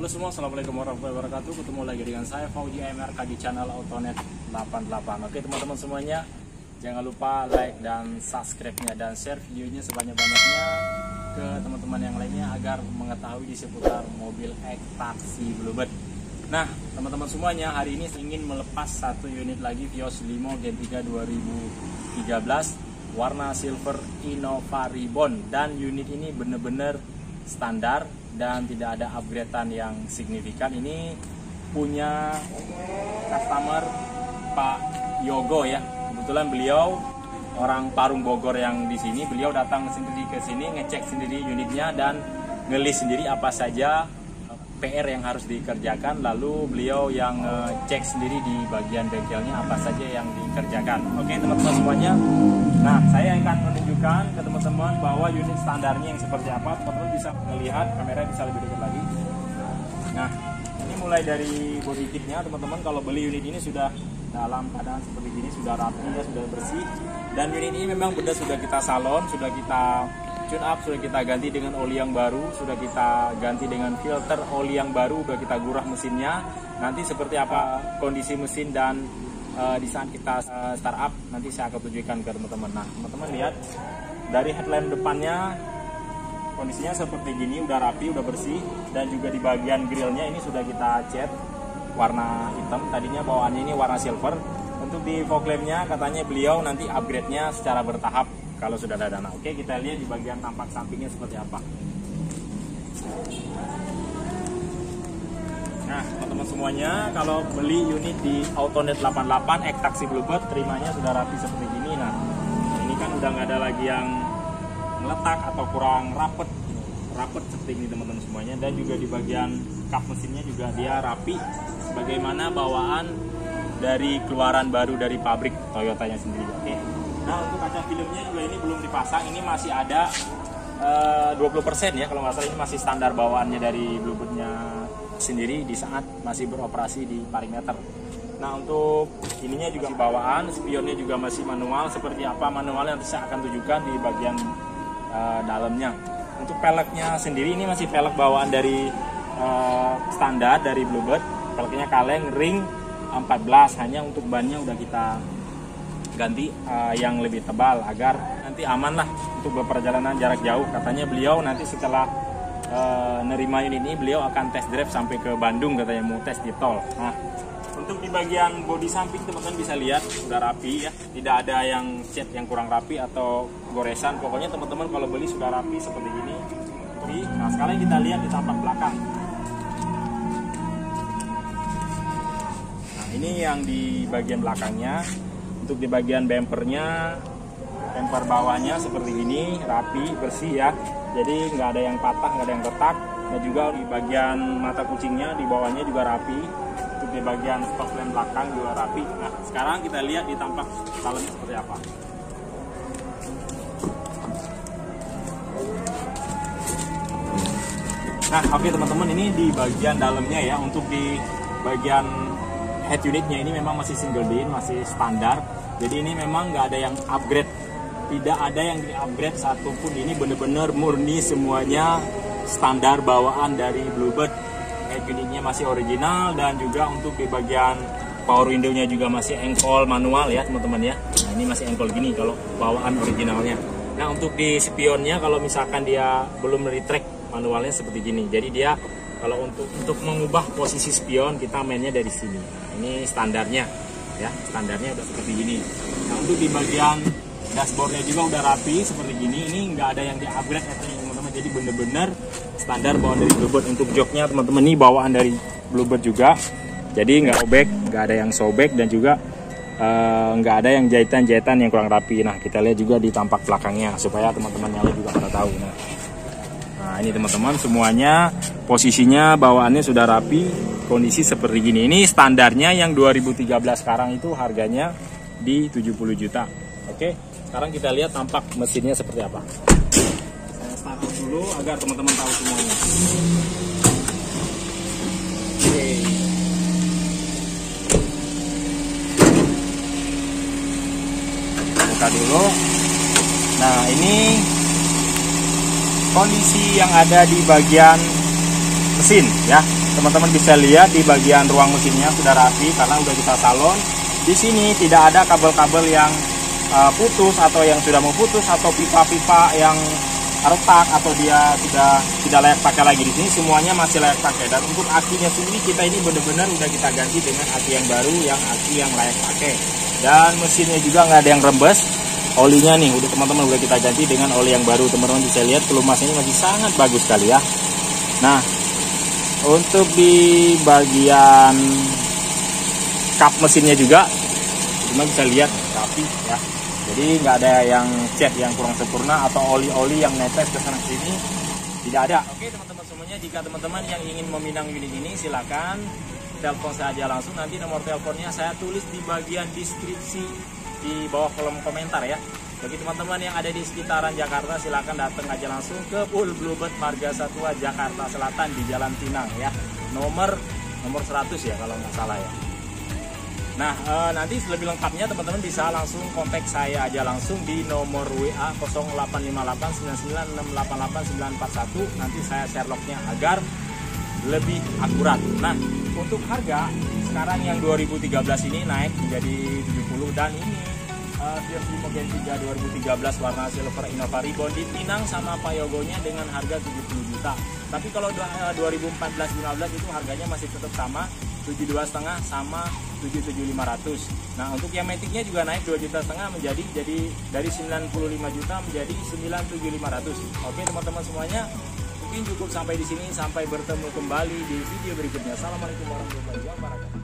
Halo semua, assalamualaikum warahmatullahi wabarakatuh. Ketemu lagi dengan saya Fauji MRK di channel Autonet 88. Oke teman-teman semuanya, jangan lupa like dan subscribe-nya dan share videonya sebanyak-banyaknya ke teman-teman yang lainnya agar mengetahui di seputar mobil X-Taxi Bluebird. Nah teman-teman semuanya, hari ini saya ingin melepas satu unit lagi Vios Limo Gen 3 2013 warna silver Innova Ribbon, dan unit ini benar-benar standar dan tidak ada upgradean yang signifikan. Ini punya customer Pak Yogo ya. Kebetulan beliau orang Parung Bogor yang di sini. Beliau datang sendiri ke sini, ngecek sendiri unitnya dan ngelis sendiri apa saja PR yang harus dikerjakan. Lalu beliau yang cek sendiri di bagian bengkelnya apa saja yang dikerjakan. Oke teman-teman semuanya. Nah, saya akan menunjukkan ke teman-teman bahwa unit standarnya yang seperti apa. Teman-teman bisa melihat, kamera bisa lebih dekat lagi. Nah, ini mulai dari body kitnya teman-teman. Kalau beli unit ini sudah dalam keadaan seperti ini, sudah rapi ya, sudah bersih. Dan unit ini memang benar sudah kita salon, sudah kita tune up, sudah kita ganti dengan oli yang baru, sudah kita ganti dengan filter oli yang baru, sudah kita gurah mesinnya. Nanti seperti apa kondisi mesin dan di saat kita start up nanti saya akan tunjukkan ke teman-teman. Nah teman-teman lihat dari headlamp depannya kondisinya seperti gini, udah rapi, udah bersih. Dan juga di bagian grillnya ini sudah kita cat warna hitam, tadinya bawaannya ini warna silver. Untuk di fog lampnya katanya beliau nanti upgrade nya secara bertahap kalau sudah ada dana. Oke, kita lihat di bagian tampak sampingnya seperti apa. Nah teman-teman semuanya, kalau beli unit di Autonet 88 X-Taxi Bluebird, terimanya sudah rapi seperti ini. Nah ini kan udah nggak ada lagi yang meletak atau kurang rapet seperti ini teman-teman semuanya. Dan juga di bagian kap mesinnya juga dia rapi sebagaimana bawaan dari keluaran baru dari pabrik Toyotanya sendiri. Oke. Nah untuk kaca filmnya juga ini belum dipasang, ini masih ada 20% ya kalau nggak salah. Ini masih standar bawaannya dari Bluebirdnya sendiri di saat masih beroperasi di parameter. Nah untuk ininya juga bawaan, spionnya juga masih manual. Seperti apa manualnya nanti saya akan tunjukkan di bagian dalamnya. Untuk peleknya sendiri ini masih pelek bawaan dari standar dari Bluebird. Peleknya kaleng ring 14, hanya untuk bannya udah kita ganti yang lebih tebal agar nanti aman lah untuk berperjalanan jarak jauh. Katanya beliau nanti setelah nerima unit ini beliau akan test drive sampai ke Bandung, katanya mau tes di tol. Nah untuk di bagian bodi samping teman-teman bisa lihat sudah rapi ya, tidak ada yang cat yang kurang rapi atau goresan. Pokoknya teman-teman kalau beli sudah rapi seperti ini. Nah sekarang kita lihat di tampak belakang. Nah ini yang di bagian belakangnya. Untuk di bagian bumpernya, bumper bawahnya seperti ini, rapi, bersih ya. Jadi nggak ada yang patah, nggak ada yang retak. Dan juga di bagian mata kucingnya di bawahnya juga rapi. Untuk di bagian stop lamp belakang juga rapi. Nah sekarang kita lihat di tampak dalamnya seperti apa. Nah oke teman-teman, ini di bagian dalamnya ya. Untuk di bagian head unitnya ini memang masih single din, masih standar. Jadi ini memang nggak ada yang upgrade, tidak ada yang di-upgrade satupun. Ini bener-bener murni semuanya standar bawaan dari Bluebird. Head unitnya masih original, dan juga untuk di bagian power window-nya juga masih engkol manual ya teman-teman ya. Nah ini masih engkol gini kalau bawaan originalnya. Nah untuk di spionnya kalau misalkan dia belum retract manualnya seperti gini. Jadi dia kalau untuk mengubah posisi spion kita mainnya dari sini. Nah, ini standarnya ya, standarnya udah seperti gini. Nah untuk di bagian dashboardnya juga udah rapi seperti gini. Ini nggak ada yang di-upgrade ya teman-teman. Jadi bener-bener standar bawaan dari Bluebird. Untuk joknya teman-teman ini bawaan dari Bluebird juga. Jadi nggak sobek, nggak ada yang sobek, dan juga nggak ada yang jahitan-jahitan yang kurang rapi. Nah kita lihat juga di tampak belakangnya supaya teman-teman yang lain juga pada tahu. Nah ini teman-teman semuanya posisinya bawaannya sudah rapi, kondisi seperti gini. Ini standarnya yang 2013 sekarang itu harganya di 70 juta. Oke, sekarang kita lihat tampak mesinnya seperti apa. Saya start dulu agar teman-teman tahu semuanya. Oke. Buka dulu. Nah ini kondisi yang ada di bagian mesin ya. Teman-teman bisa lihat di bagian ruang mesinnya sudah rapi karena udah kita salon. Di sini tidak ada kabel-kabel yang putus atau yang sudah mau putus atau pipa-pipa yang retak atau dia tidak layak pakai lagi. Di sini semuanya masih layak pakai. Dan untuk akinya sendiri kita ini benar-benar udah kita ganti dengan aki yang baru, yang aki yang layak pakai. Dan mesinnya juga nggak ada yang rembes. Olinya nih udah teman-teman udah kita ganti dengan oli yang baru. Teman-teman bisa lihat pelumas ini masih sangat bagus sekali ya. Nah, untuk di bagian kap mesinnya juga teman bisa lihat rapi ya. Jadi nggak ada yang cat yang kurang sempurna atau oli-oli yang netes ke sana sini, tidak ada. Oke teman-teman semuanya, jika teman-teman yang ingin meminang unit ini silakan telepon saya aja langsung. Nanti nomor teleponnya saya tulis di bagian deskripsi di bawah kolom komentar ya. Bagi teman-teman yang ada di sekitaran Jakarta silakan datang aja langsung ke Full Bluebird Marga Satwa Jakarta Selatan di Jalan Pinang ya. Nomor 100 ya kalau nggak salah ya. Nah, nanti lebih lengkapnya teman-teman bisa langsung kontak saya aja langsung di nomor WA 085899688941. Nanti saya share lognya agar lebih akurat. Nah, untuk harga sekarang yang 2013 ini naik menjadi 70 dan ini Vios Limo Gen 3 2013 warna silver Innova Ribbon di Pinang sama Payogonya dengan harga 70 juta. Tapi kalau 2014-15 itu harganya masih tetap sama 72,5 sama 77.500. Nah, untuk yang Matic-nya juga naik 2,5 juta menjadi dari 95 juta menjadi 97.500. Oke, teman-teman semuanya, mungkin cukup sampai di sini. Sampai bertemu kembali di video berikutnya. Assalamualaikum warahmatullahi wabarakatuh.